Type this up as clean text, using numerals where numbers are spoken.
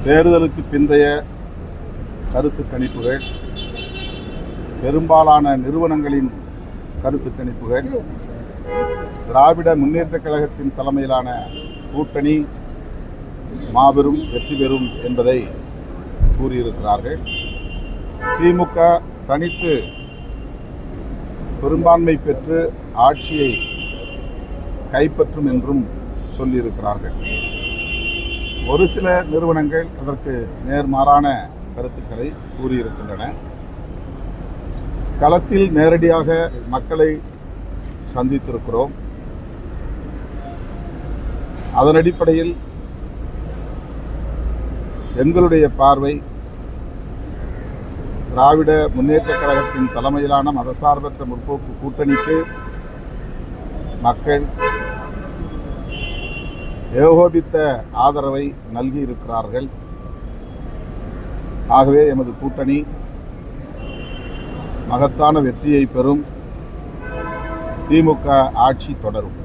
தேர்தலுக்கு பிந்தைய கருத்து கணிப்புகள், பெரும்பாலான நிறுவனங்களின் கருத்து கணிப்புகள், திராவிட முன்னேற்றக் கழகத்தின் தலைமையிலான கூட்டணி மாபெரும் வெற்றி பெறும் என்பதை கூறியிருக்கிறார்கள். திமுக தனித்து பெரும்பான்மை பெற்று ஆட்சியை கைப்பற்றும் என்றும் சொல்லியிருக்கிறார்கள். ஒரு சில நிறுவனங்கள் அதற்கு நேர்மாறான கருத்துக்களை கூறியிருக்கின்றன. களத்தில் நேரடியாக மக்களை சந்தித்திருக்கிறோம். அதன் அடிப்படையில் எங்களுடைய பார்வை திராவிட முன்னேற்றக் கழகத்தின் தலைமையிலான மதசார்பற்ற முற்போக்கு கூட்டணிக்கு மக்கள் ஏகோபித்த ஆதரவை நல்கியிருக்கிறார்கள். ஆகவே எமது கூட்டணி மகத்தான வெற்றியை பெறும். திமுக ஆட்சி தொடரும்.